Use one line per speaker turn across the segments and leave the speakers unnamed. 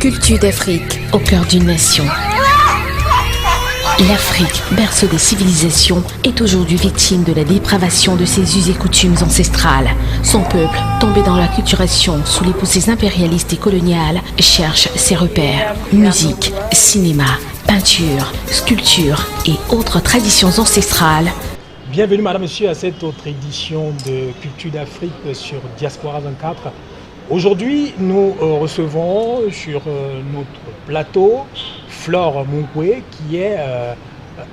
Culture d'Afrique au cœur d'une nation. L'Afrique, berceau des civilisations, est aujourd'hui victime de la dépravation de ses us et coutumes ancestrales. Son peuple, tombé dans l'acculturation sous les poussées impérialistes et coloniales, cherche ses repères. Musique, cinéma, peinture, sculpture et autres traditions ancestrales.
Bienvenue madame, monsieur à cette autre édition de Culture d'Afrique sur Diaspora 24. Aujourd'hui, nous recevons sur notre plateau Flore Munkwe qui est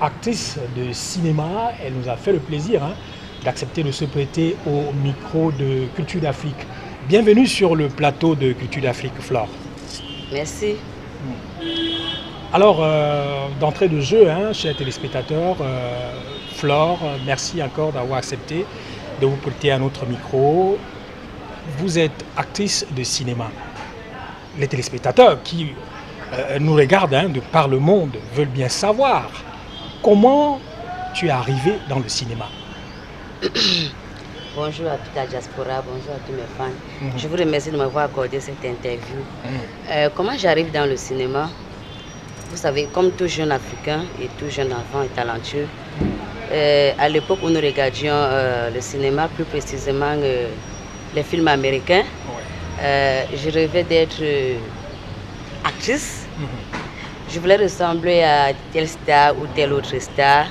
actrice de cinéma. Elle nous a fait le plaisir d'accepter de se prêter au micro de Culture d'Afrique. Bienvenue sur le plateau de Culture d'Afrique, Flore.
Merci.
Alors, d'entrée de jeu, chers téléspectateurs, Flore, merci encore d'avoir accepté de vous prêter à notre micro. Vous êtes actrice de cinéma. Les téléspectateurs qui nous regardent de par le monde veulent bien savoir comment tu es arrivée dans le cinéma.
Bonjour à toute la diaspora, bonjour à tous mes fans. Je vous remercie de m'avoir accordé cette interview. Comment j'arrive dans le cinéma? Vous savez, comme tout jeune Africain et tout jeune enfant et talentueux, à l'époque où nous regardions le cinéma, plus précisément les films américains, je rêvais d'être actrice. Je voulais ressembler à telle star ou telle autre star,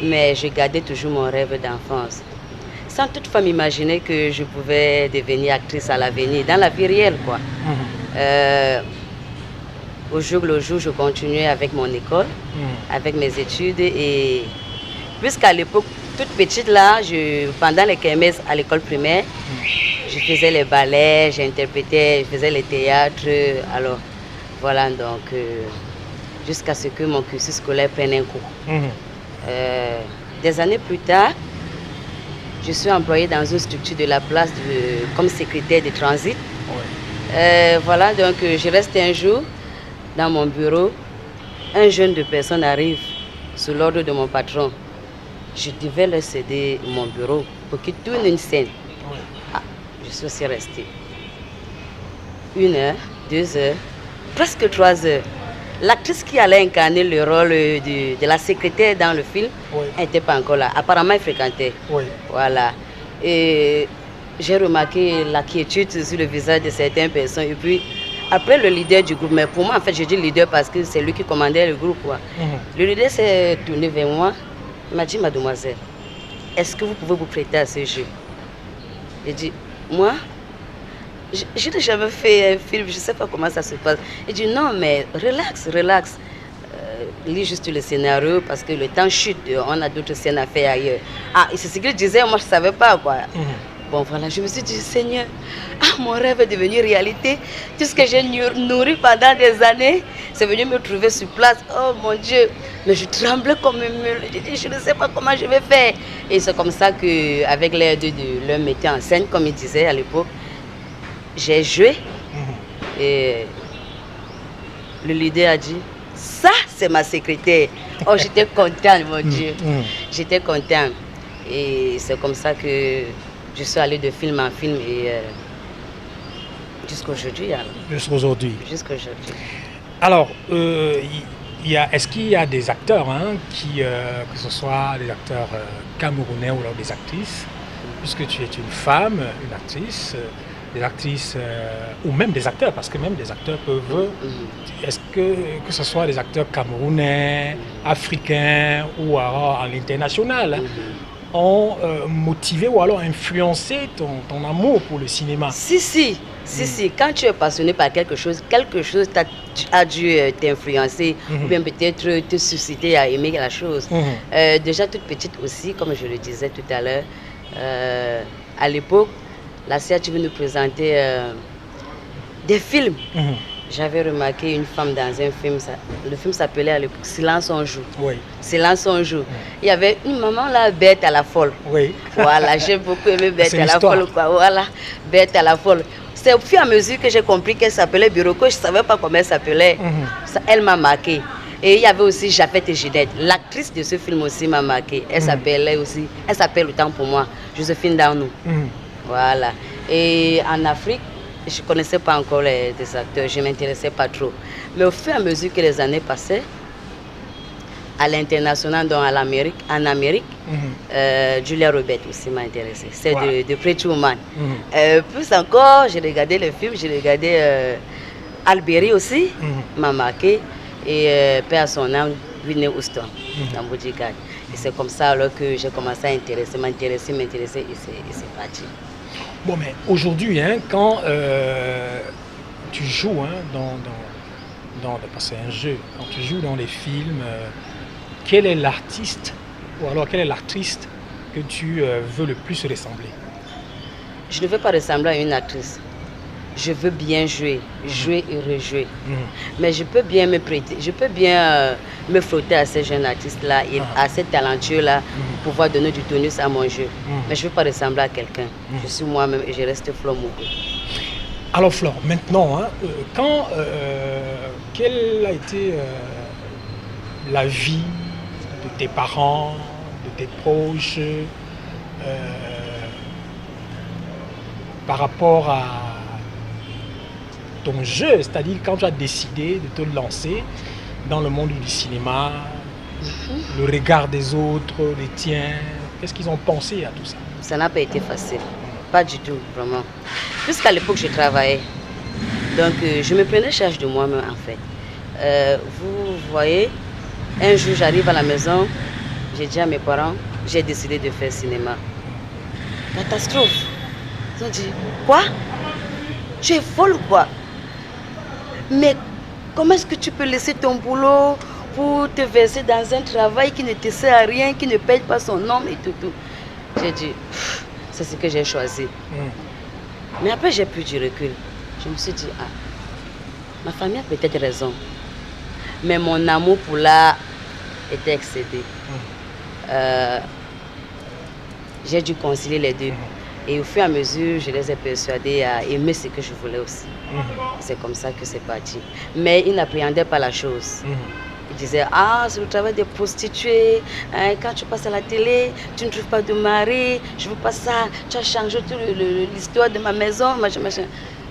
mais je gardais toujours mon rêve d'enfance. Sans toutefois m'imaginer que je pouvais devenir actrice à l'avenir, dans la vie réelle, quoi. Au jour le jour, je continuais avec mon école, avec mes études, et puisqu'à l'époque, toute petite là, pendant les kermesses à l'école primaire, je faisais les ballets, j'interprétais, je faisais les théâtres. Alors voilà, donc jusqu'à ce que mon cursus scolaire prenne un coup. Des années plus tard, je suis employée dans une structure de la place comme secrétaire de transit. Voilà, donc je reste un jour dans mon bureau. Un jeune de personne arrive sous l'ordre de mon patron. Je devais leur céder mon bureau pour qu'il tourne une scène. Je suis aussi restée. 1 heure, 2 heures, presque 3 heures. L'actrice qui allait incarner le rôle de la secrétaire dans le film n'était pas encore là. Apparemment, elle fréquentait. Voilà. Et j'ai remarqué la quiétude sur le visage de certaines personnes. Et puis, après le leader du groupe, mais pour moi, en fait, je dis leader parce que c'est lui qui commandait le groupe. Le leader s'est tourné vers moi. Il m'a dit, mademoiselle, est-ce que vous pouvez vous prêter à ce jeu? J'ai dit, moi, je n'ai jamais fait un film, je ne sais pas comment ça se passe. Il dit, non, mais relax. Lis juste le scénario parce que le temps chute, on a d'autres scènes à faire ailleurs. Et c'est ce qu'il disait, moi je ne savais pas quoi. Bon voilà, je me suis dit, Seigneur, mon rêve est devenu réalité. Tout ce que j'ai nourri pendant des années, c'est venu me trouver sur place. Oh mon Dieu, mais je tremblais comme une mule. Je ne sais pas comment je vais faire. Et c'est comme ça qu'avec l'aide de leur metteur en scène, comme il disait à l'époque, j'ai joué. Et le leader a dit, ça c'est ma secrétaire. Oh, j'étais contente, mon Dieu. J'étais contente. Et c'est comme ça que je suis allée de film en film et jusqu'à aujourd'hui.
Jusqu'à aujourd'hui. Alors, est-ce qu'il y a des acteurs que ce soit des acteurs camerounais ou alors des actrices, puisque tu es une femme, une actrice, des actrices ou même des acteurs, parce que même des acteurs peuvent... Est-ce que ce soit des acteurs camerounais, africains ou alors à l'international ont motivé ou alors influencé ton amour pour le cinéma? Si. Quand tu es passionné par quelque chose a dû t'influencer ou bien peut-être te susciter à aimer la chose. Déjà toute petite aussi, comme je le disais tout à l'heure, à l'époque, la CRTV veut nous présenter des films. J'avais remarqué une femme dans un film, le film s'appelait à l'époque Silence on joue. Silence on joue. Il y avait une maman là, Bête à la folle. Voilà, j'ai beaucoup aimé Bête à la folle. Voilà, Bête à la folle. C'est au fur et à mesure que j'ai compris qu'elle s'appelait Biroko, je ne savais pas comment elle s'appelait. Elle m'a marqué. Et il y avait aussi Japhet et Ginette. L'actrice de ce film aussi m'a marqué. Elle s'appelle autant pour moi Joséphine Danou. Voilà. Et en Afrique,
je ne connaissais pas encore les acteurs, je ne m'intéressais pas trop. Mais au fur et à mesure que les années passaient, à l'international, donc en Amérique, Julia Roberts aussi m'a intéressée. C'est de Pretty Woman. Plus encore, j'ai regardé le film, j'ai regardé Alberi aussi, m'a marqué. Et Père à son âme, Whitney Houston, dans Bodyguard. Et c'est comme ça alors que j'ai commencé à m'intéresser, et c'est parti.
Bon, mais aujourd'hui, hein, quand tu joues parce que c'est un jeu, quand tu joues dans les films, quel est l'artiste ou alors quelle est l'actrice que tu veux le plus ressembler?
Je ne veux pas ressembler à une actrice. Je veux bien jouer et rejouer. Mais je peux bien me prêter, je peux bien me frotter à ces jeunes artistes-là, et à ces talentueux-là, pour pouvoir donner du tonus à mon jeu. Mais je ne veux pas ressembler à quelqu'un. Je suis moi-même et je reste Flore Mougou.
Alors Flore, maintenant, hein, quelle a été la vie de tes parents, de tes proches, par rapport à ton jeu, c'est-à-dire quand tu as décidé de te lancer dans le monde du cinéma, le regard des autres, les tiens, qu'est-ce qu'ils ont pensé à tout ça?
Ça n'a pas été facile, pas du tout, vraiment. Jusqu'à l'époque, je travaillais, donc je me prenais charge de moi-même en fait. Vous voyez, un jour j'arrive à la maison, j'ai dit à mes parents, j'ai décidé de faire cinéma. Catastrophe. Ils ont dit, quoi? Tu es folle ou quoi? Mais comment est-ce que tu peux laisser ton boulot pour te verser dans un travail qui ne te sert à rien, qui ne paye pas son nom et tout. J'ai dit, c'est ce que j'ai choisi. Mais après, j'ai pris du recul. Je me suis dit, ma famille a peut-être raison. Mais mon amour pour l'art était excédé. J'ai dû concilier les deux. Et au fur et à mesure, je les ai persuadés à aimer ce que je voulais aussi. C'est comme ça que c'est parti. Mais ils n'appréhendaient pas la chose. Ils disaient, c'est le travail des prostituées. Quand tu passes à la télé, tu ne trouves pas de mari. Je ne veux pas ça. Tu as changé toute l'histoire de ma maison. Machin.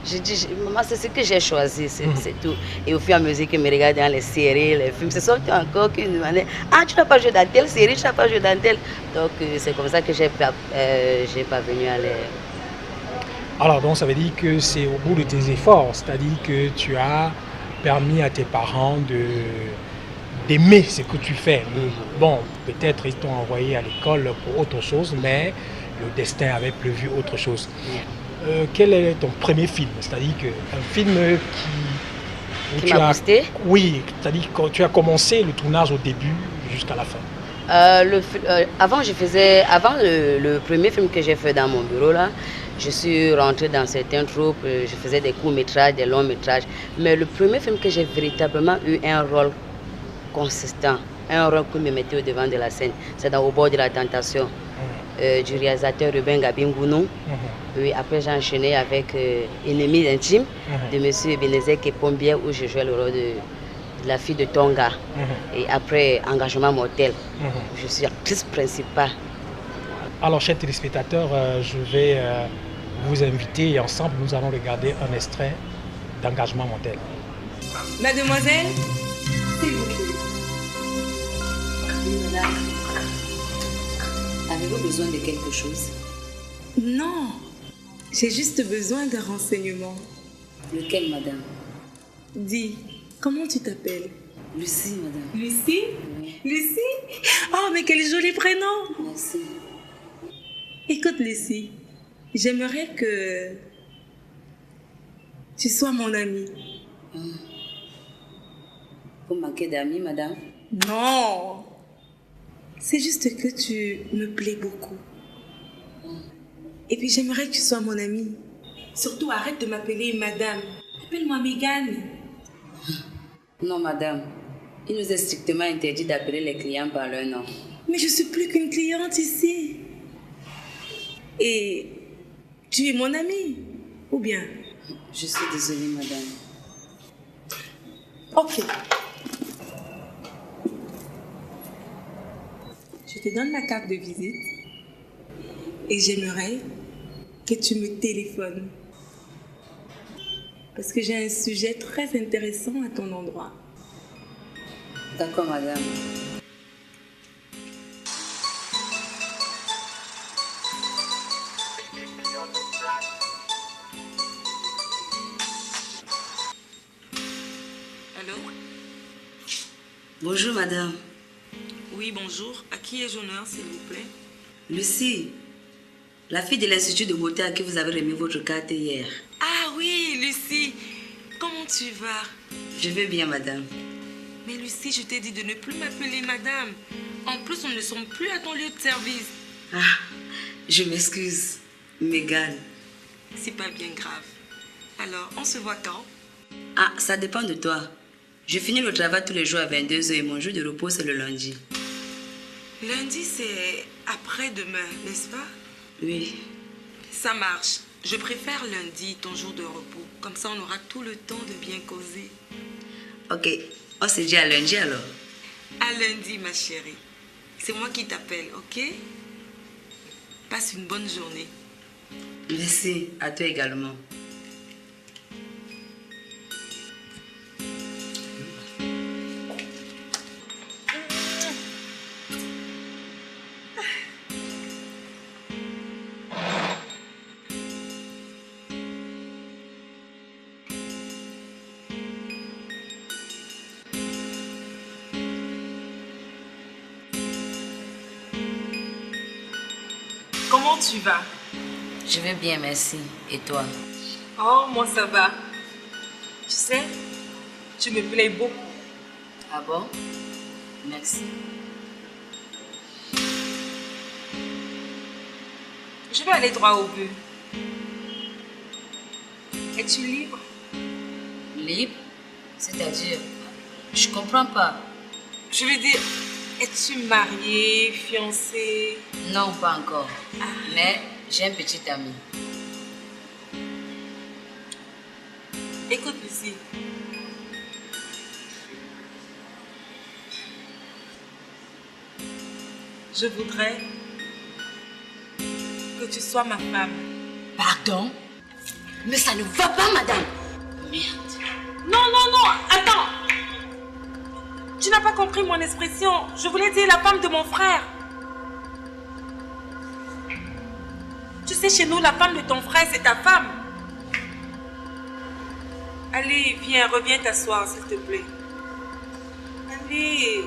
J'ai dit, maman, c'est ce que j'ai choisi, c'est tout. Et au fur et à mesure qu'ils me regardaient dans les séries, les films, c'est sorti encore qu'ils me demandaient, tu n'as pas joué dans telle série, tu n'as pas joué dans telle. Donc c'est comme ça que j'ai parvenu à les...
Alors donc ça veut dire que c'est au bout de tes efforts, c'est-à-dire que tu as permis à tes parents d'aimer ce que tu fais. Bon, peut-être ils t'ont envoyé à l'école pour autre chose, mais le destin avait prévu autre chose. Quel est ton premier film? C'est-à-dire qu'un film
qui m'a boosté?
Oui, c'est-à-dire que tu as commencé le tournage au début jusqu'à la fin.
Avant le premier film que j'ai fait dans mon bureau, là, je suis rentrée dans certaines troupes, je faisais des courts-métrages, des longs-métrages. Mais le premier film que j'ai véritablement eu un rôle consistant, un rôle qui me mettait au devant de la scène, c'est dans Au bord de la tentation. Du réalisateur Ruben Gabingounou. Oui, après j'ai enchaîné avec Ennemis intimes de M. Ebenezer Kepombier, où je jouais le rôle de la fille de Tonga. Et après Engagement mortel, je suis actrice principale.
Alors chers téléspectateurs, je vais vous inviter et ensemble nous allons regarder un extrait d'Engagement mortel.
Mademoiselle, s'il vous plaît.
Oui, madame. Avez-vous besoin de quelque chose?
Non, j'ai juste besoin d'un renseignement.
Lequel, madame?
Dis, comment tu t'appelles?
Lucie, madame.
Lucie?
Oui.
Lucie? Oh, mais quel joli prénom!
Merci.
Écoute, Lucie, j'aimerais que tu sois mon amie.
Vous manquez d'amis, madame?
Non! C'est juste que tu me plais beaucoup. Et puis j'aimerais que tu sois mon amie. Surtout arrête de m'appeler madame. Appelle-moi Mégane.
Non, madame. Il nous est strictement interdit d'appeler les clients par leur nom.
Mais je suis plus qu'une cliente ici. Et tu es mon amie, ou bien?
Je suis désolée, madame.
Ok. Je te donne ma carte de visite et j'aimerais que tu me téléphones. parce que j'ai un sujet très intéressant à ton endroit.
D'accord, madame.
Allô?
Bonjour, madame.
Oui, bonjour. À qui ai-je honneur, s'il vous plaît?
Lucie, la fille de l'Institut de beauté à qui vous avez remis votre carte hier.
Ah oui, Lucie. Comment tu vas?
Je vais bien, madame.
Mais Lucie, je t'ai dit de ne plus m'appeler madame. En plus, nous ne sommes plus à ton lieu de service.
Ah, je m'excuse. Mégane.
C'est pas bien grave. Alors, on se voit quand?
Ah, ça dépend de toi. Je finis le travail tous les jours à 22h et mon jour de repos, c'est le lundi.
Lundi, c'est après-demain, n'est-ce pas?
Oui.
Ça marche. Je préfère lundi, ton jour de repos. Comme ça, on aura tout le temps de bien causer.
Ok, on se dit à lundi alors.
À lundi, ma chérie. C'est moi qui t'appelle, ok? Passe une bonne journée.
Merci, à toi également.
Comment tu vas?
Je vais bien, merci. Et toi?
Oh, moi ça va. Tu sais, tu me plais beaucoup.
Ah bon? Merci.
Je vais aller droit au but. Es-tu libre?
Libre? C'est-à-dire? Je comprends pas.
Je veux dire, es-tu mariée, fiancée?
Non, pas encore.
Ah.
Mais j'ai un petit ami.
Écoute, Lucie. Je voudrais que tu sois ma femme.
Pardon? Mais ça ne va pas, madame. Merde.
Non, non, non, attends. Tu n'as pas compris mon expression. Je voulais dire la femme de mon frère. Tu sais, chez nous, la femme de ton frère, c'est ta femme. Allez, viens, reviens t'asseoir, s'il te plaît. Allez.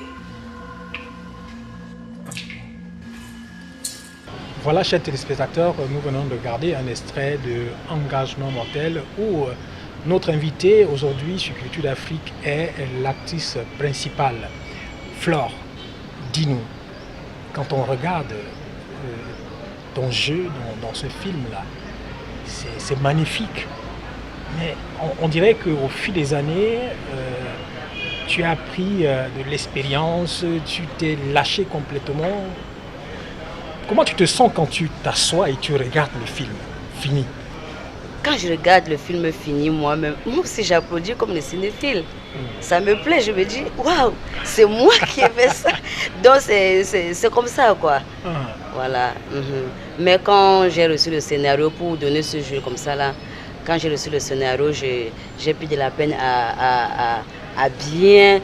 Voilà, chers téléspectateurs, nous venons de regarder un extrait de Engagement mortel où notre invité aujourd'hui sur Culture d'Afrique est l'actrice principale, Flore. Dis-nous, quand on regarde ton jeu dans ce film-là, c'est magnifique. Mais on dirait qu'au fil des années, tu as pris de l'expérience, tu t'es lâché complètement. Comment tu te sens quand tu t'assois et tu regardes le film fini?
Quand je regarde le film fini, moi-même, moi aussi j'applaudis comme le cinéphile. Ça me plaît, je me dis, waouh, c'est moi qui ai fait ça. Donc c'est comme ça, quoi. Voilà. Mais quand j'ai reçu le scénario pour donner ce jeu comme ça, là, quand j'ai reçu le scénario, j'ai pris de la peine à bien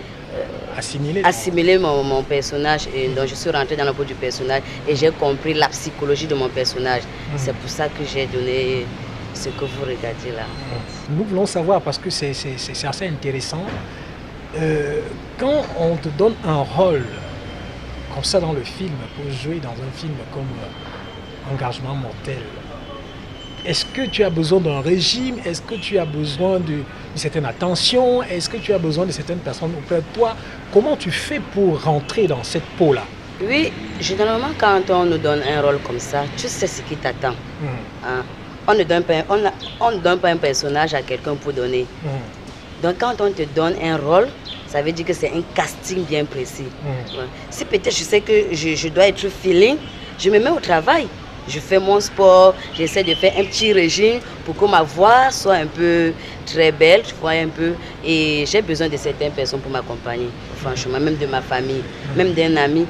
assimiler mon personnage. Et donc je suis rentrée dans la peau du personnage et j'ai compris la psychologie de mon personnage. C'est pour ça que j'ai donné ce que vous regardez là.
Nous voulons savoir, parce que c'est assez intéressant, quand on te donne un rôle comme ça dans le film, pour jouer dans un film comme Engagement mortel, est-ce que tu as besoin d'un régime? Est-ce que tu as besoin d'une certaine attention? Est-ce que tu as besoin de certaines personnes auprès de toi? Comment tu fais pour rentrer dans cette peau-là?
Oui, généralement quand on nous donne un rôle comme ça, tu sais ce qui t'attend. Hein? On ne donne pas un personnage à quelqu'un pour donner. Donc quand on te donne un rôle, ça veut dire que c'est un casting bien précis. Ouais. Si peut-être je sais que je dois être feeling, je me mets au travail. Je fais mon sport, j'essaie de faire un petit régime pour que ma voix soit un peu très belle, tu vois, un peu. Et j'ai besoin de certaines personnes pour m'accompagner, franchement, même de ma famille, même d'un ami.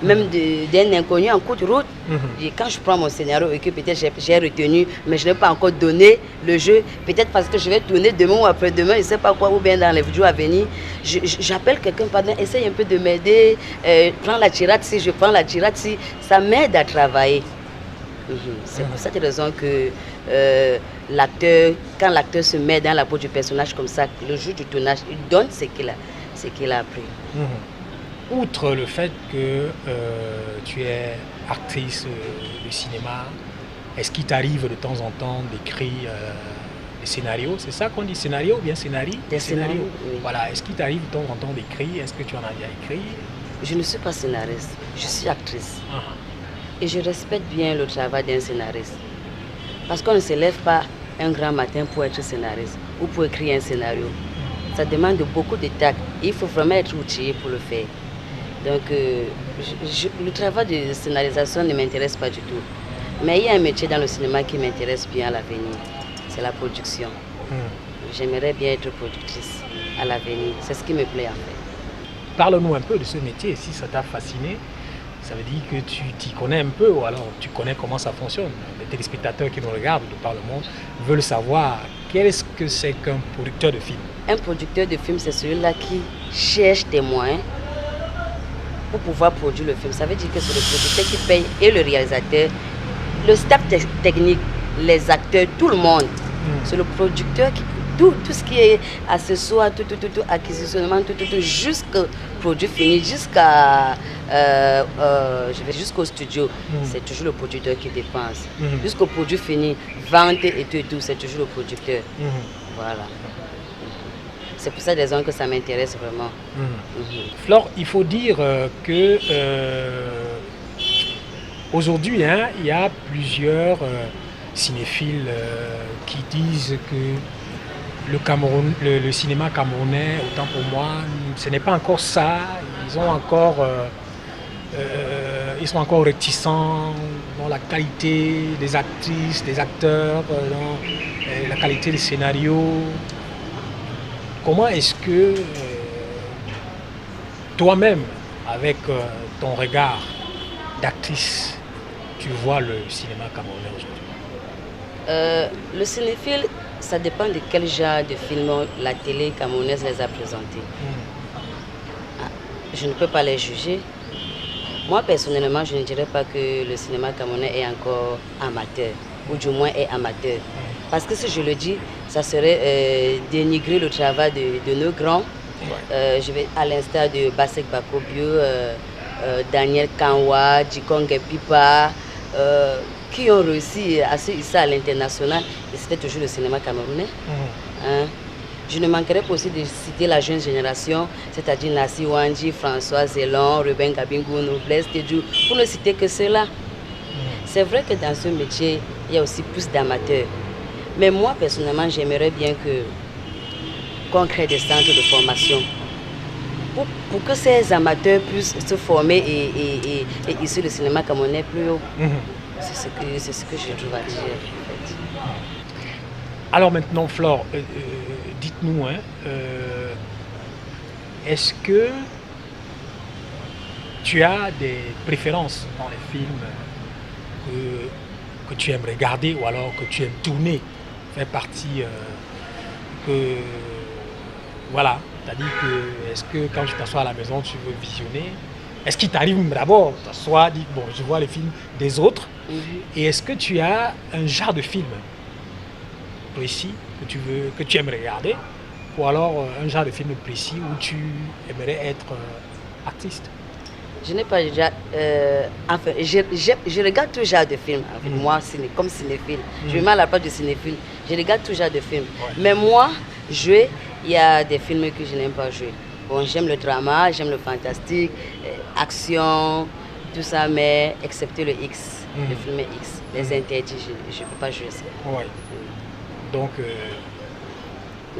même d'un inconnu en cours de route. Et quand je prends mon scénario et que peut-être j'ai retenu, mais je n'ai pas encore donné le jeu, peut-être parce que je vais tourner demain ou après-demain, je ne sais pas quoi, ou bien dans les jours à venir, j'appelle quelqu'un, pardon, essaye un peu de m'aider, prends la tirade si je prends la tirade si, ça m'aide à travailler. C'est pour cette raison que l'acteur, quand l'acteur se met dans la peau du personnage comme ça, le jour du tournage, il donne ce qu'il a appris.
Outre le fait que tu es actrice de cinéma, est-ce qu'il t'arrive de temps en temps d'écrire des scénarios? C'est ça qu'on dit, scénario ou bien scénarii?
Des scénarios, oui.
Voilà, est-ce qu'il t'arrive de temps en temps d'écrire? Est-ce que tu en as déjà écrit?
Je ne suis pas scénariste, je suis actrice. Et je respecte bien le travail d'un scénariste. Parce qu'on ne se lève pas un grand matin pour être scénariste ou pour écrire un scénario. Ça demande beaucoup de tact. Il faut vraiment être outillé pour le faire. Donc, le travail de scénarisation ne m'intéresse pas du tout. Mais il y a un métier dans le cinéma qui m'intéresse bien à l'avenir. C'est la production. J'aimerais bien être productrice à l'avenir. C'est ce qui me plaît en fait.
Parle-nous un peu de ce métier, si ça t'a fasciné. Ça veut dire que tu t'y connais un peu ou alors tu connais comment ça fonctionne. Les téléspectateurs qui nous regardent de par le monde veulent savoir qu'est-ce que c'est qu'un producteur de film.
Un producteur de film, c'est celui-là qui cherche des moyens pour pouvoir produire le film. Ça veut dire que c'est le producteur qui paye et le réalisateur, le staff technique, les acteurs, tout le monde. C'est le producteur qui tout ce qui est accessoire, tout acquisitionnement, tout jusqu'au produit fini, jusqu'au studio. C'est toujours le producteur qui dépense. Jusqu'au produit fini, vente et tout, c'est toujours le producteur. Voilà. C'est pour ça raison que ça m'intéresse vraiment.
Flore, il faut dire que aujourd'hui, il y a plusieurs cinéphiles qui disent que le cinéma camerounais, autant pour moi, ce n'est pas encore ça. Ils sont encore réticents dans la qualité des actrices, des acteurs, dans la qualité des scénarios. Comment est-ce que toi-même, avec ton regard d'actrice, tu vois le cinéma camerounais aujourd'hui?
Le cinéphile, ça dépend de quel genre de film la télé camerounaise les a présentés. Je ne peux pas les juger. Moi, personnellement, je ne dirais pas que le cinéma camerounais est encore amateur, ou du moins est amateur. Parce que si je le dis, ça serait dénigrer le travail de nos grands. Je vais à l'instar de Basek Bakobio, Daniel Kanwa, Djikonge Pipa, qui ont réussi à se hisser à l'international, et c'était toujours le cinéma camerounais. Je ne manquerai pas aussi de citer la jeune génération, c'est-à-dire Nassi Wandji, François Zélon, Ruben Gabingou, Noblesse Tedjou, pour ne citer que cela. C'est vrai que dans ce métier, il y a aussi plus d'amateurs. Mais moi, personnellement, j'aimerais bien qu'on crée des centres de formation pour que ces amateurs puissent se former et issus du cinéma camerounais plus haut. C'est ce que je trouve à dire. En fait.
Alors maintenant, Flore, dites-nous, est-ce que tu as des préférences dans les films que tu aimes regarder ou alors que tu aimes tourner, faire partie voilà, c'est-à-dire que est-ce que quand tu t'assois à la maison, tu veux visionner? Est-ce qu'il t'arrive d'abord de t'asseoir, dire bon, je vois les films des autres, et est-ce que tu as un genre de film précis que tu aimes regarder, ou alors un genre de film précis où tu aimerais être artiste?
Je n'ai pas déjà... enfin, je regarde tout genre de films. Moi, comme cinéphile. Je me mets à la place de cinéphile. Je regarde tout genre de films. Mais moi, jouer, il y a des films que je n'aime pas jouer. Bon, j'aime le drama, j'aime le fantastique, action, tout ça, mais excepté le X, le film X. Les interdits, je ne peux pas jouer ça.
Ouais. Donc...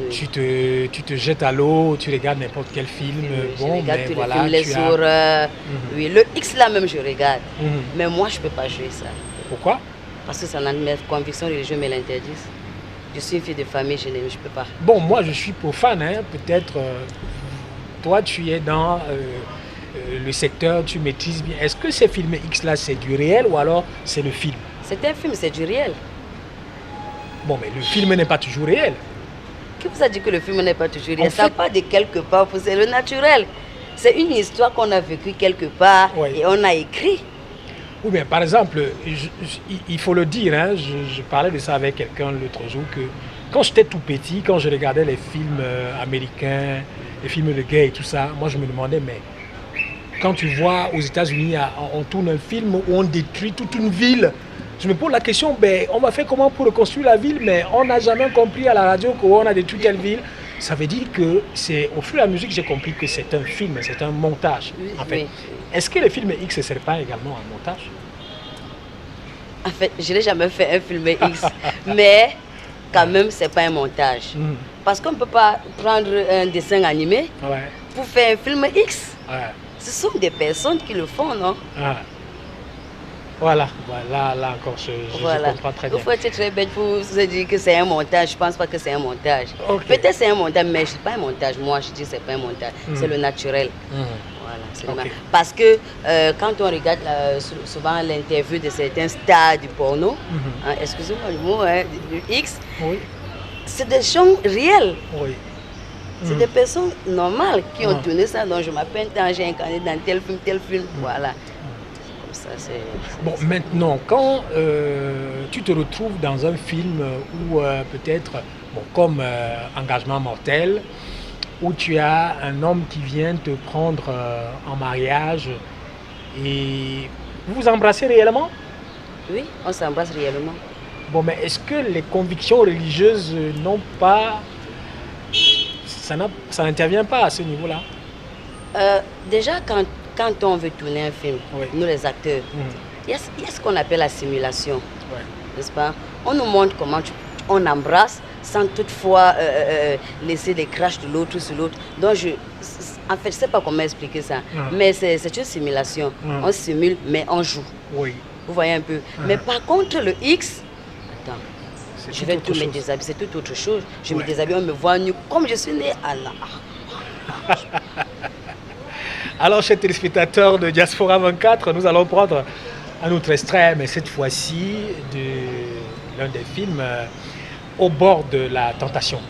Tu te jettes à l'eau, tu regardes n'importe quel film.
Je regarde tous les films, les horreurs. Oui, le X là même je regarde. Mais moi je ne peux pas jouer ça.
Pourquoi?
Parce que ça, mes convictions religieuses me l'interdisent. Je suis une fille de famille, je ne peux pas.
Bon, moi je suis profane, peut-être. Toi tu es dans le secteur, tu maîtrises bien. Est-ce que ces films X là, c'est du réel ou alors c'est le film?
C'est un film, c'est du réel.
Bon, mais le film n'est pas toujours réel.
Qui vous a dit que le film n'est pas toujours réel? Ça part de quelque part, c'est le naturel. C'est une histoire qu'on a vécue quelque part et on a écrit.
Oui, mais par exemple, il faut le dire, hein, je parlais de ça avec quelqu'un l'autre jour, que quand j'étais tout petit, quand je regardais les films américains, les films de guerre et tout ça, moi je me demandais, mais quand tu vois aux États-Unis, on tourne un film où on détruit toute une ville, je me pose la question, ben, on va faire comment pour reconstruire la ville, mais on n'a jamais compris à la radio qu'on a détruit telle ville. Ça veut dire que c'est au fur et à mesure que j'ai compris que c'est un film, c'est un montage.
Oui,
en fait.
oui.
Est-ce que les films X ne seraient pas également un montage?
En fait, je n'ai jamais fait un film X, mais quand même, ce n'est pas un montage. Parce qu'on ne peut pas prendre un dessin animé pour faire un film X. Ce sont des personnes qui le font, non?
Voilà, là encore, je comprends très bien.
Il faut être très bête pour se dire que c'est un montage. Je ne pense pas que c'est un montage. Peut-être c'est un montage, mais ce n'est pas un montage. Moi, je dis que ce n'est pas un montage. C'est le naturel. Voilà, parce que quand on regarde souvent l'interview de certains stars du porno, excusez-moi le mot, du X, c'est des gens réels. C'est des personnes normales qui ont tourné ça. Donc je m'appelle tant, j'ai incarné dans tel film, voilà. Ça,
bon, maintenant, quand tu te retrouves dans un film où peut-être, comme Engagement mortel, où tu as un homme qui vient te prendre en mariage et vous vous embrassez réellement?
Oui, on s'embrasse réellement.
Bon, mais est-ce que les convictions religieuses n'ont pas... Ça n'intervient pas à ce niveau-là?
Déjà, quand on veut tourner un film, nous les acteurs, il y a ce qu'on appelle la simulation, n'est-ce pas? On nous montre comment on embrasse sans toutefois laisser des crashs de l'autre sur l'autre. Donc, en fait, je ne sais pas comment expliquer ça, mais c'est une simulation. On simule, mais on joue. Vous voyez un peu. Mais par contre, le X, attends, je vais tout me déshabiller, c'est tout autre chose. Je me déshabille, on me voit nu comme je suis né à la...
Alors, chers téléspectateurs de Diaspora 24, nous allons prendre un autre extrait, mais cette fois-ci de l'un des films Au bord de la tentation.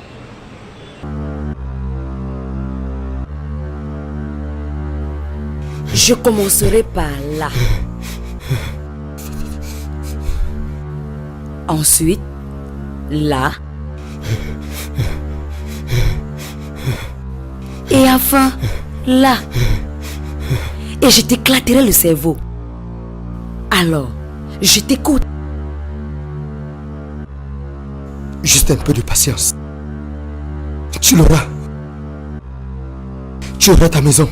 Je commencerai par là. Ensuite, là. Et enfin, là. Et je t'éclaterai le cerveau. Alors, je t'écoute.
Juste un peu de patience. Tu l'auras. Tu auras ta maison.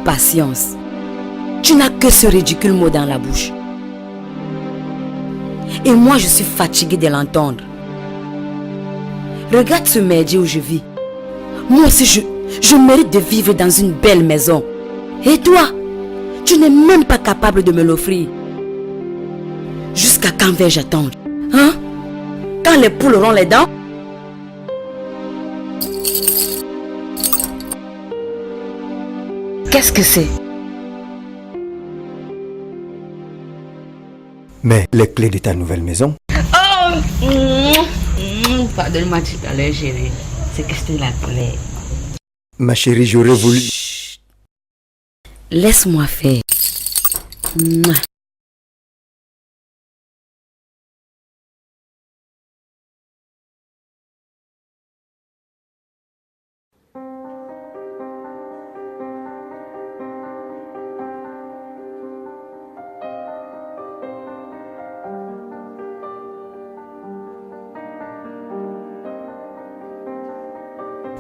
Patience. Tu n'as que ce ridicule mot dans la bouche. Et moi, je suis fatiguée de l'entendre. Regarde ce merdier où je vis. Moi aussi, je mérite de vivre dans une belle maison. Et toi, tu n'es même pas capable de me l'offrir. Jusqu'à quand vais-je attendre? Hein? Quand les poules auront les dents? Qu'est-ce que c'est?
Mais les clés de ta nouvelle maison?
Oh! Pardonne-moi tout à l'heure, chérie. C'est que c'était la colère.
Ma chérie, j'aurais voulu...
Chut. Laisse-moi faire. Mouah.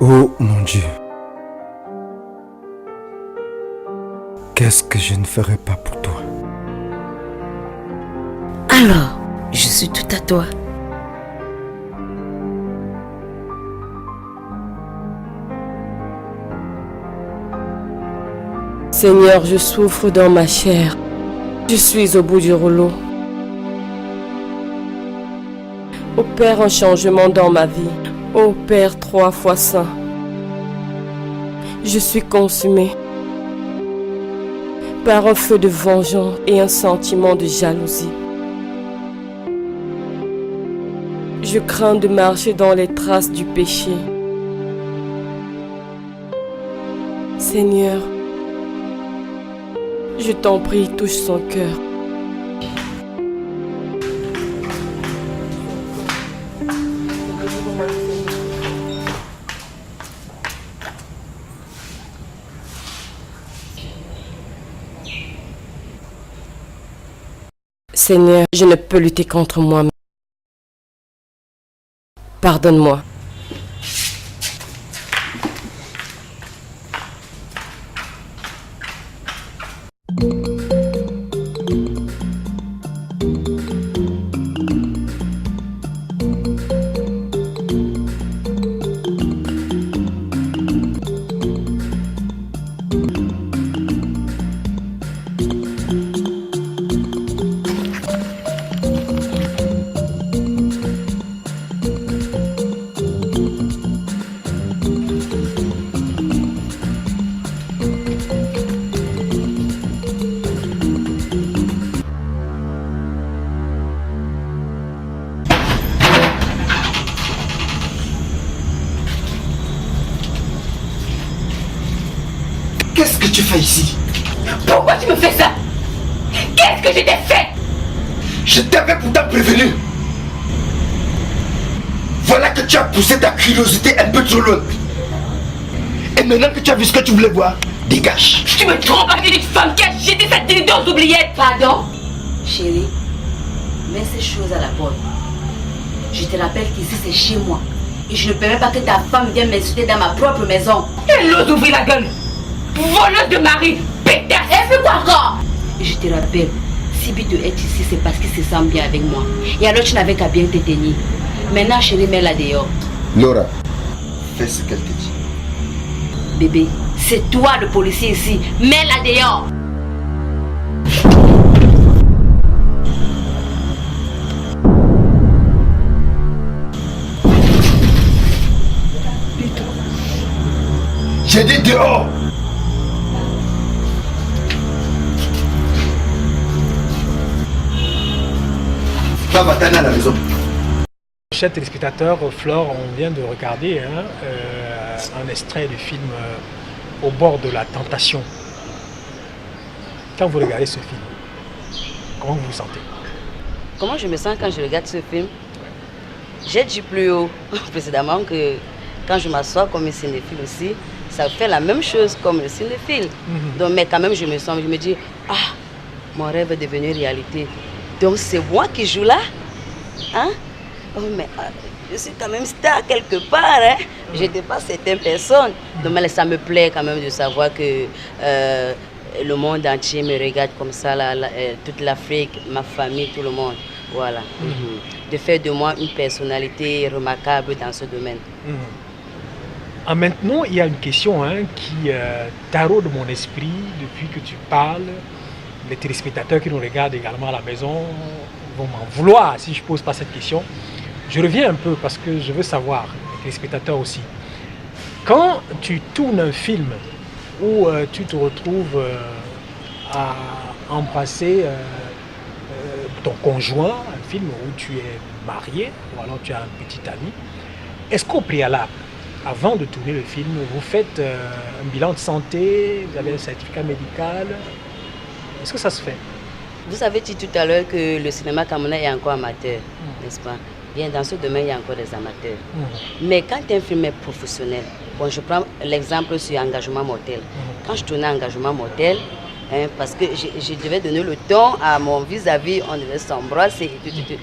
Oh mon Dieu. Qu'est-ce que je ne ferais pas pour toi?
Alors, je suis tout à toi.
Seigneur, je souffre dans ma chair. Je suis au bout du rouleau. Opère un changement dans ma vie. Ô Père 3 fois saint, je suis consumée par un feu de vengeance et un sentiment de jalousie. Je crains de marcher dans les traces du péché. Seigneur, je t'en prie, touche son cœur. Seigneur, je ne peux lutter contre moi-même. Pardonne-moi.
Qu'est-ce que tu fais ici?
Pourquoi tu me fais ça? Qu'est-ce que je t'ai fait?
Je t'avais pourtant prévenu. Voilà que tu as poussé ta curiosité un peu trop loin. Et maintenant que tu as vu ce que tu voulais voir, dégage.
Tu me trompes avec une femme qui a jeté sa dildo aux oubliettes.
Pardon? Chérie, mets ces choses à la porte. Je te rappelle qu'ici c'est chez moi. Et je ne permets pas que ta femme vienne m'insulter dans ma propre maison.
Elle ose ouvrir la gueule. Voleuse de mari, pétasse.
Et puis quoi encore? Je te rappelle, si Bito est ici, c'est parce qu'il se sent bien avec moi. Et alors tu n'avais qu'à bien te tenir. Maintenant, chérie, mets-la dehors.
Laura, fais ce qu'elle te dit.
Bébé, c'est toi le policier ici. Mets-la dehors.
J'ai dit dehors. Va m'attendre à la maison.
Chers téléspectateurs, Flore, on vient de regarder un extrait du film Au bord de la tentation. Quand vous regardez ce film, comment vous vous sentez?
Comment je me sens quand je regarde ce film? J'ai dit plus haut précédemment que quand je m'assois comme un cinéphile aussi, ça fait la même chose comme le cinéphile. Donc, mais quand même, je me dis, ah, mon rêve est devenu réalité. Donc, c'est moi qui joue là? Hein? Oh, mais je suis quand même star quelque part, hein? Je n'étais pas certaines personnes. Donc, mais ça me plaît quand même de savoir que le monde entier me regarde comme ça, toute l'Afrique, ma famille, tout le monde. Voilà. De faire de moi une personnalité remarquable dans ce domaine.
Maintenant, il y a une question qui taraude mon esprit depuis que tu parles. Les téléspectateurs qui nous regardent également à la maison vont m'en vouloir si je ne pose pas cette question. Je reviens un peu parce que je veux savoir, les téléspectateurs aussi. Quand tu tournes un film où tu te retrouves à embrasser ton conjoint, un film où tu es marié ou alors tu as un petit ami, est-ce qu'au préalable, avant de tourner le film, vous faites un bilan de santé, vous avez un certificat médical? Est-ce que ça se fait?
Vous avez dit tout à l'heure que le cinéma camerounais est encore amateur, n'est-ce pas? Bien, dans ce domaine, il y a encore des amateurs. Mais quand un film est professionnel, bon, je prends l'exemple sur Engagement mortel. Quand je tournais Engagement mortel, parce que je devais donner le ton à mon vis-à-vis, on devait s'embrasser et tout.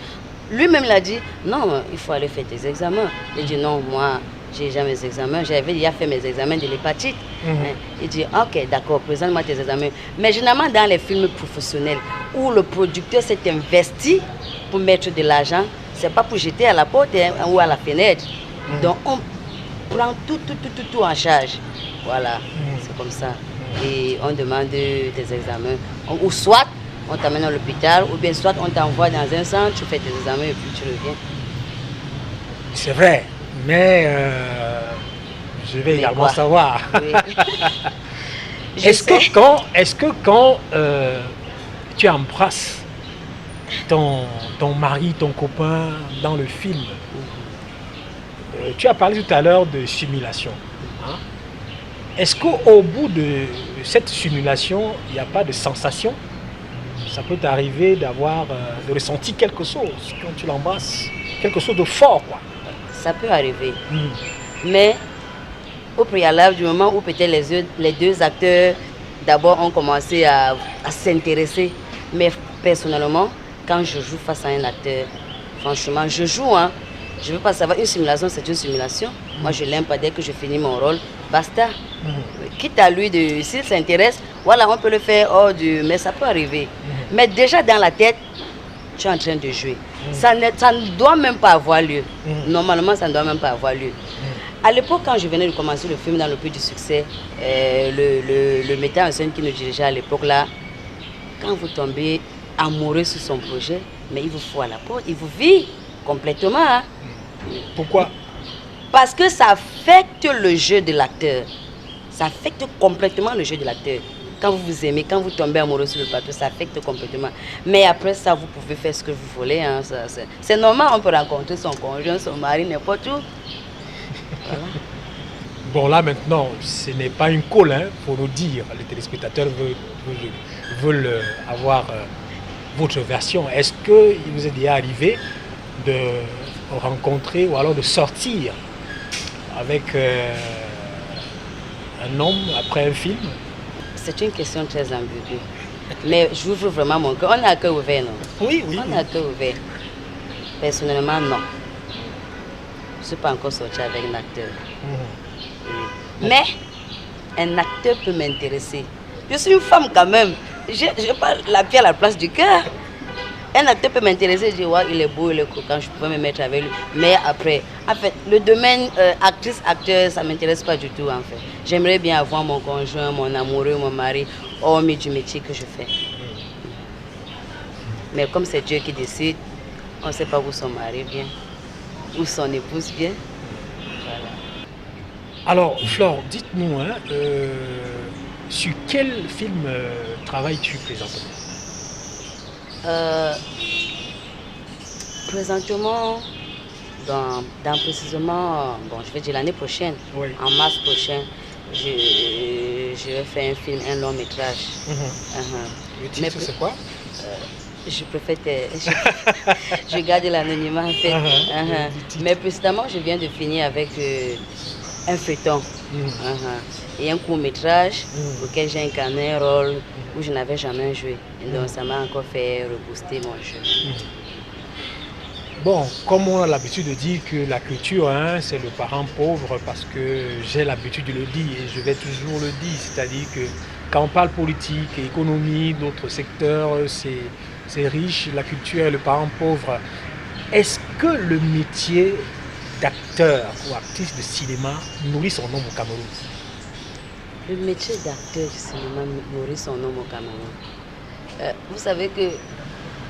Lui-même l'a dit, non, il faut aller faire tes examens. J'ai dit, non, moi, j'ai déjà mes examens. J'avais déjà fait mes examens de l'hépatite. Il dit, ok, d'accord, présente-moi tes examens. Mais généralement, dans les films professionnels, où le producteur s'est investi pour mettre de l'argent, c'est pas pour jeter à la porte ou à la fenêtre. Donc, on prend tout en charge. Voilà, c'est comme ça. Et on demande des examens. Ou soit, on t'amène à l'hôpital, ou bien soit on t'envoie dans un centre, tu fais tes examens et puis tu reviens.
C'est vrai, Mais je vais également savoir.
Oui.
Est-ce que quand tu embrasses ton mari, ton copain dans le film, tu as parlé tout à l'heure de simulation. Hein? Est-ce qu'au bout de cette simulation, il n'y a pas de sensation? Ça peut t'arriver de ressentir quelque chose quand tu l'embrasses, quelque chose de fort, quoi.
Ça peut arriver. Mais au préalable, du moment où peut-être les deux acteurs d'abord ont commencé à s'intéresser, mais personnellement, quand je joue face à un acteur, franchement, je joue, hein. Je ne veux pas savoir, une simulation, c'est une simulation. Moi, je l'aime pas. Dès que je finis mon rôle, basta. Quitte à lui, s'il s'intéresse, voilà, on peut le faire mais ça peut arriver. Mais déjà dans la tête, tu es en train de jouer. Ça ne doit même pas avoir lieu. Normalement, ça ne doit même pas avoir lieu. À l'époque, quand je venais de commencer le film dans le Puy du Succès, le metteur en scène qui nous dirigeait à l'époque là, quand vous tombez amoureux sur son projet, mais il vous faut à la porte, il vous vit complètement. Hein.
Pourquoi?
Parce que ça affecte le jeu de l'acteur. Ça affecte complètement le jeu de l'acteur. Quand vous vous aimez, quand vous tombez amoureux sur le plateau, ça affecte complètement. Mais après ça, vous pouvez faire ce que vous voulez. Hein. C'est normal, on peut rencontrer son conjoint, son mari, n'importe où. Voilà.
Bon, là maintenant, ce n'est pas une colle, hein, pour nous dire. Les téléspectateurs veulent avoir votre version. Est-ce qu'il vous est déjà arrivé de rencontrer ou alors de sortir avec un homme après un film?
C'est une question très ambiguë. Mais j'ouvre vraiment mon cœur. On a un cœur ouvert, non?
Oui, oui.
On a un cœur ouvert. Personnellement, non. Je ne suis pas encore sortie avec un acteur. Mais un acteur peut m'intéresser. Je suis une femme quand même. Je n'ai pas la pied à la place du cœur. Un acteur peut m'intéresser, je dis, ouais, il est beau, il est coquin, je peux me mettre avec lui. Mais après, en fait, le domaine actrice-acteur, ça ne m'intéresse pas du tout, en fait. J'aimerais bien avoir mon conjoint, mon amoureux, mon mari, hormis du métier que je fais. Mais comme c'est Dieu qui décide, on ne sait pas où son mari vient, où son épouse vient. Voilà.
Alors, Flore, dites-nous, hein, sur quel film travailles-tu présentement?
Présentement, dans précisément, je vais dire l'année prochaine,
oui.
En mars prochain, je vais faire un film, un long métrage.
Le titre, c'est quoi?
Je préfère je garde l'anonymat en fait. Mais précédemment, je viens de finir avec un feuilleton et un court métrage auquel j'ai incarné un rôle où je n'avais jamais joué. Et donc ça m'a encore fait rebooster mon jeu.
Bon, comme on a l'habitude de dire que la culture, hein, c'est le parent pauvre, parce que j'ai l'habitude de le dire et je vais toujours le dire, c'est-à-dire que quand on parle politique, économie, d'autres secteurs, c'est riche, la culture est le parent pauvre. Est-ce que le métier d'acteur ou actrice de cinéma nourrit son nom au Cameroun?
Le métier d'acteur de cinéma nourrit son nom au Cameroun. Vous savez que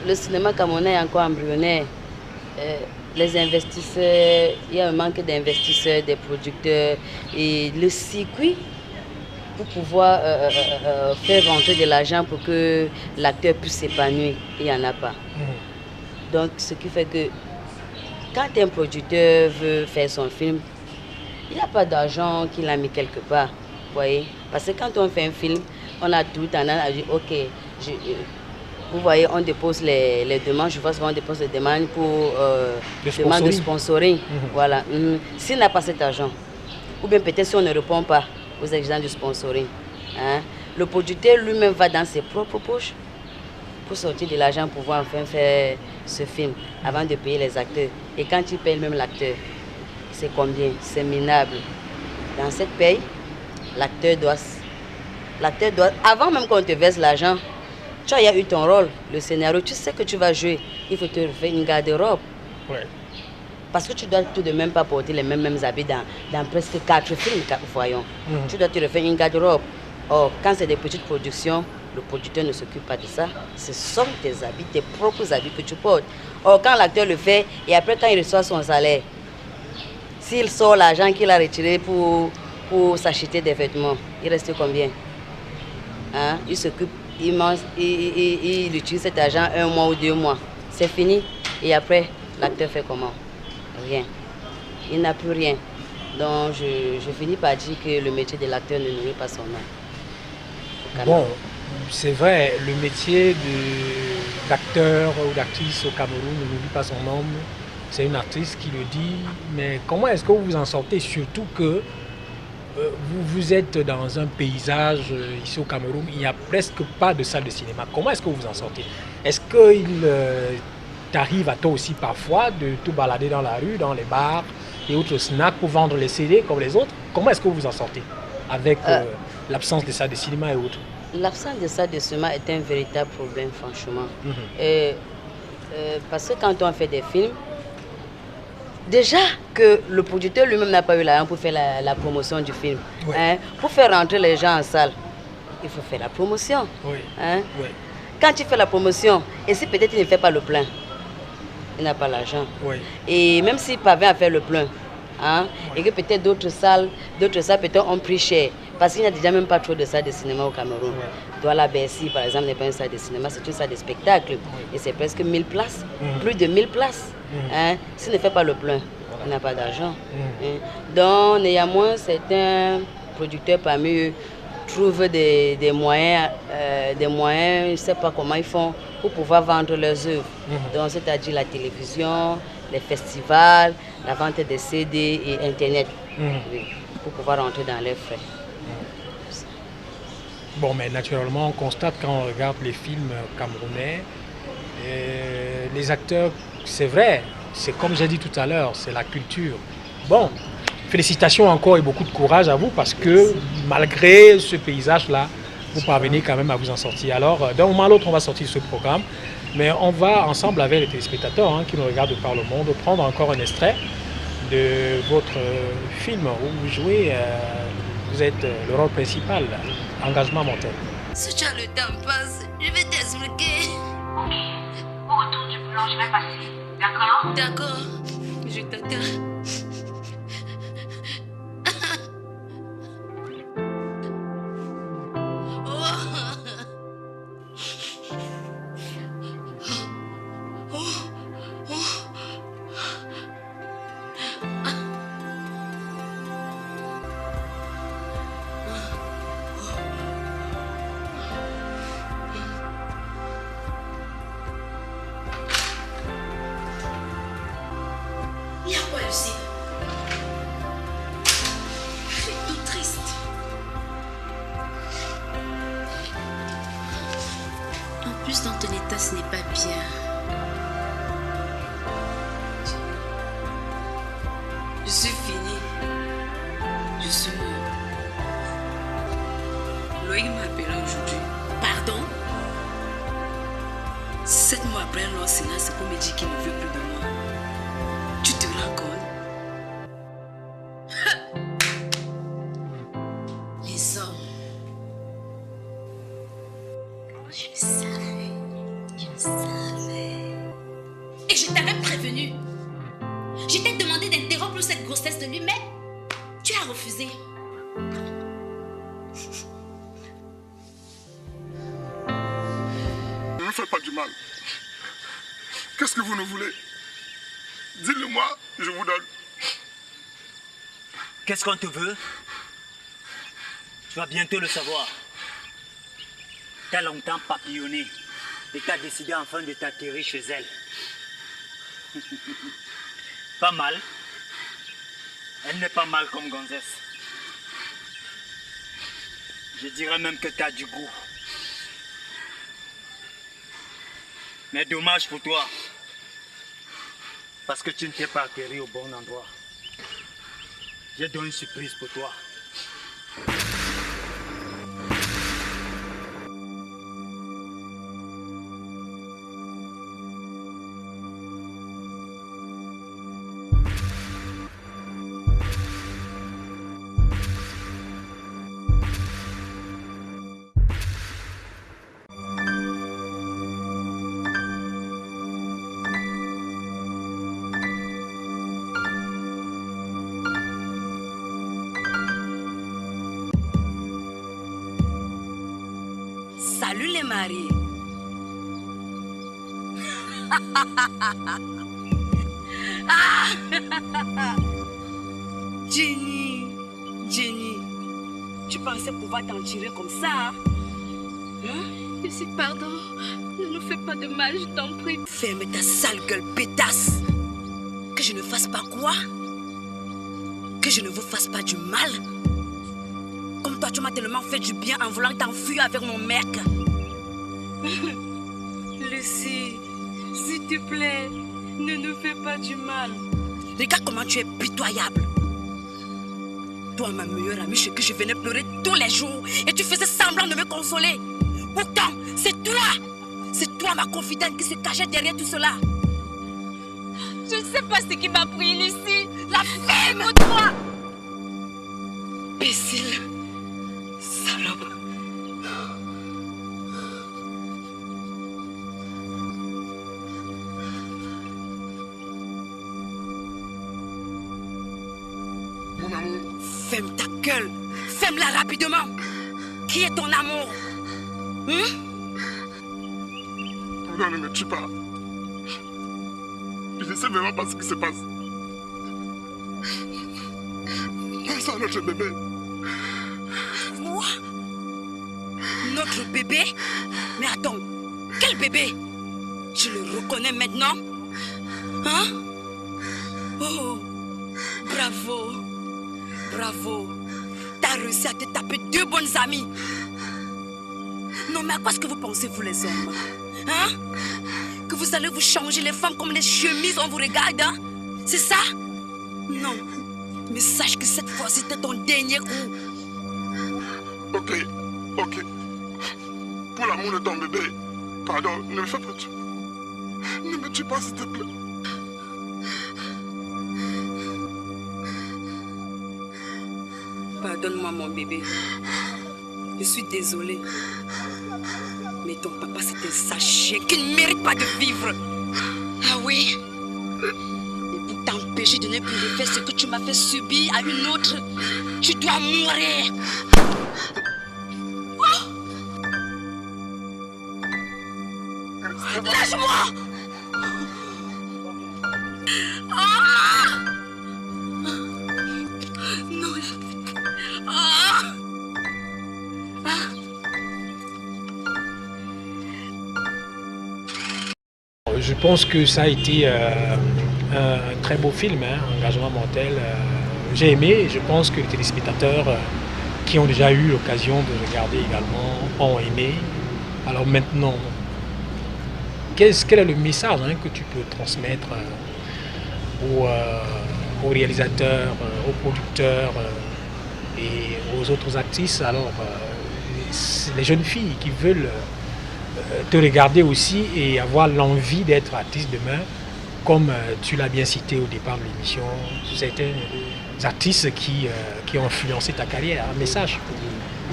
le cinéma camerounais est encore embryonnaire. Les investisseurs, il y a un manque d'investisseurs, des producteurs et le circuit pour pouvoir faire rentrer de l'argent pour que l'acteur puisse s'épanouir, il n'y en a pas. Donc ce qui fait que quand un producteur veut faire son film, il n'y a pas d'argent qu'il a mis quelque part, vous voyez. Parce que quand on fait un film, on a tout tendance à dire ok, vous voyez, on dépose les demandes, je vois souvent on dépose les demandes pour demande de sponsoring. Voilà. S'il n'a pas cet argent, ou bien peut-être si on ne répond pas aux exigences du sponsoring, hein, le producteur lui-même va dans ses propres poches pour sortir de l'argent pour pouvoir enfin faire ce film avant de payer les acteurs. Et quand il paye même l'acteur, c'est combien? C'est minable. Dans cette paye, l'acteur doit, avant même qu'on te verse l'argent, tu as eu ton rôle, le scénario, tu sais que tu vas jouer, il faut te refaire une garde-robe.
Ouais.
Parce que tu dois tout de même pas porter les mêmes habits dans presque 4 films, voyons. Tu dois te refaire une garde-robe. Or, quand c'est des petites productions, le producteur ne s'occupe pas de ça. Ce sont tes habits, tes propres habits que tu portes. Or, quand l'acteur le fait, et après quand il reçoit son salaire, s'il sort l'argent qu'il a retiré pour s'acheter des vêtements, il reste combien? Hein? Il s'occupe, il mange, il utilise cet argent 1 mois ou 2 mois. C'est fini. Et après, l'acteur fait comment? Rien. Il n'a plus rien. Donc, je finis par dire que le métier de l'acteur ne nourrit pas son âme.
Bon, c'est vrai, le métier d'acteur ou d'actrice au Cameroun ne nourrit pas son âme. C'est une artiste qui le dit. Mais comment est-ce que vous vous en sortez? Surtout que vous êtes dans un paysage ici au Cameroun, il n'y a presque pas de salle de cinéma. Comment est-ce que vous vous en sortez? Est-ce qu'il t'arrive à toi aussi parfois de te balader dans la rue, dans les bars et autres snacks pour vendre les CD comme les autres? Comment est-ce que vous vous en sortez avec l'absence de salles de cinéma et autres?
L'absence de salles de cinéma est un véritable problème, franchement. Parce que quand on fait des films, déjà que le producteur lui-même n'a pas eu l'argent pour faire la promotion du film. Oui. Hein? Pour faire rentrer les gens en salle, il faut faire la promotion. Oui. Hein? Oui. Quand tu fais la promotion, et si peut-être il ne fait pas le plein, il n'a pas l'argent. Oui. Et même s'il parvient à faire le plein, hein, oui. Et que peut-être d'autres salles peut-être ont pris cher, parce qu'il n'y a déjà même pas trop de salles de cinéma au Cameroun. Oui. Douala Bercy, par exemple, n'est pas une salle de cinéma, c'est une salle de spectacle. Oui. Et c'est presque 1000 places, plus de 1000 places. Hein? S'il ne fait pas le plein, il n'a pas d'argent. Hein? Donc, néanmoins, certains producteurs parmi eux trouvent des moyens, je ne sais pas comment ils font, pour pouvoir vendre leurs œuvres. Donc, c'est-à-dire la télévision, les festivals, la vente des CD et Internet, oui, pour pouvoir rentrer dans leurs frais.
Bon, mais naturellement, on constate quand on regarde les films camerounais, les acteurs, c'est vrai, c'est comme j'ai dit tout à l'heure, c'est la culture. Bon, félicitations encore et beaucoup de courage à vous parce que malgré ce paysage-là, vous parvenez quand même à vous en sortir. Alors, d'un moment à l'autre, on va sortir ce programme, mais on va ensemble avec les téléspectateurs qui nous regardent par le monde prendre encore un extrait de votre film où vous jouez, vous êtes le rôle principal, Engagement mortel.
Si tu as le temps, passe, je vais t'expliquer.
Ok, au retour du boulot, je vais passer, d'accord?
D'accord, je t'attends. Dans ton état, ce n'est pas bien. Je suis finie. Je suis mort. Loïc m'a appelé aujourd'hui. Pardon? 7 mois après l'enseignant, c'est pour me dire qu'il ne veut plus de moi. Tu te rends compte? Les hommes. Je le savais. Et je t'avais prévenu. Je t'ai demandé d'interrompre cette grossesse de lui, mais tu as refusé.
Ne me faites pas du mal. Qu'est-ce que vous ne voulez? Dites-le-moi, je vous donne.
Qu'est-ce qu'on te veut? Tu vas bientôt le savoir. T'as longtemps papillonné. Et t'as décidé enfin de t'atterrir chez elle. Pas mal. Elle n'est pas mal comme gonzesse. Je dirais même que t'as du goût. Mais dommage pour toi. Parce que tu ne t'es pas atterri au bon endroit. J'ai donc une surprise pour toi.
mariée. Jenny, tu pensais pouvoir t'en tirer comme ça, hein?
Lucie, pardon. Ne nous fais pas de mal, je t'en prie.
Ferme ta sale gueule, pétasse. Que je ne fasse pas quoi? Que je ne vous fasse pas du mal? Comme toi, tu m'as tellement fait du bien en voulant t'enfuir avec mon mec.
Lucie, s'il te plaît, ne nous fais pas du mal.
Regarde comment tu es pitoyable. Toi, ma meilleure amie, chez qui je venais pleurer tous les jours et tu faisais semblant de me consoler. Pourtant, c'est toi ma confidente qui se cachait derrière tout cela.
Je ne sais pas ce qui m'a pris, Lucie.
La ferme toi. Imbécile. Salope.
Mon amour.
Ferme ta gueule. Ferme-la rapidement. Qui est ton amour?
Non, ne me tue pas. Je ne sais vraiment pas ce qui se passe. Pense à notre bébé.
Quoi? Notre bébé? Mais attends, quel bébé? Je le reconnais maintenant? Hein? Oh, bravo. T'as réussi à te taper 2 bonnes amies. Non, mais à quoi est-ce que vous pensez, vous les hommes? Hein? Que vous allez vous changer les femmes comme les chemises, on vous regarde, hein? C'est ça? Non. Mais sache que cette fois, c'était ton dernier coup.
Ok. Pour l'amour de ton bébé, pardon, ne me fais pas tuer. Ne me tue pas, s'il te plaît.
Pardonne-moi, mon bébé. Je suis désolée. Mais ton papa, c'est un sale chien qui ne mérite pas de vivre. Ah oui? Et pour t'empêcher de ne plus refaire ce que tu m'as fait subir à une autre, tu dois mourir. Oh! Lâche-moi! Ah! Non. Ah!
Je pense que ça a été un très beau film, hein, Engagement mortel. J'ai aimé et je pense que les téléspectateurs qui ont déjà eu l'occasion de regarder également ont aimé. Alors maintenant, quel est le message que tu peux transmettre aux réalisateurs, aux producteurs et aux autres actrices? Alors, les jeunes filles qui veulent te regarder aussi et avoir l'envie d'être artiste demain, comme tu l'as bien cité au départ de l'émission, certaines artistes qui ont influencé ta carrière. Un message?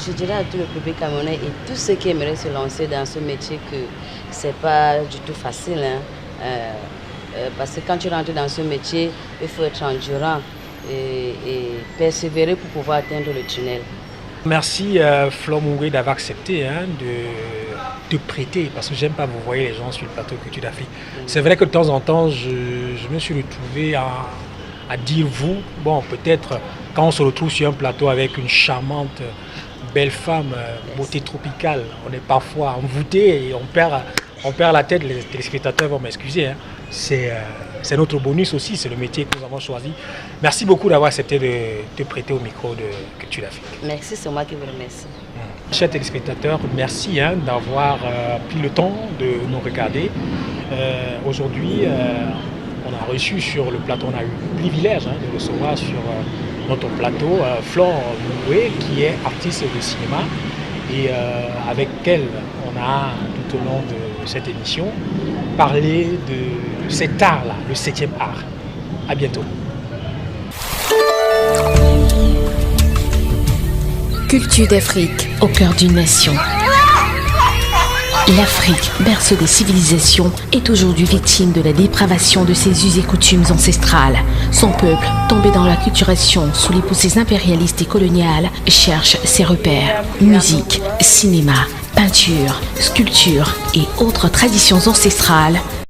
Je dirais à tout le public camerounais et tous ceux qui aimeraient se lancer dans ce métier que c'est pas du tout facile. Parce que quand tu rentres dans ce métier, il faut être endurant et persévérer pour pouvoir atteindre le tunnel. Merci
Flore Mungwe d'avoir accepté de te prêter, parce que j'aime pas vous voyez les gens sur le plateau Culture d'Afrique. C'est vrai que de temps en temps, je me suis retrouvé à dire vous, bon peut-être quand on se retrouve sur un plateau avec une charmante belle femme, beauté tropicale, on est parfois envoûté et on perd la tête, les téléspectateurs vont m'excuser. C'est notre bonus aussi, c'est le métier que nous avons choisi. Merci beaucoup d'avoir accepté de te prêter au micro de Culture d'Afrique.
Merci, c'est moi qui vous remercie.
Chers téléspectateurs, merci d'avoir pris le temps de nous regarder. Aujourd'hui, on a reçu sur le plateau, on a eu le privilège de recevoir sur notre plateau Flore Mungwe, qui est artiste de cinéma et avec elle on a tout au long de cette émission parlé de cet art-là, le 7e art. À bientôt.
Culture d'Afrique, au cœur d'une nation. L'Afrique, berceau des civilisations, est aujourd'hui victime de la dépravation de ses us et coutumes ancestrales. Son peuple, tombé dans l'acculturation sous les poussées impérialistes et coloniales, cherche ses repères. Musique, cinéma, peinture, sculpture et autres traditions ancestrales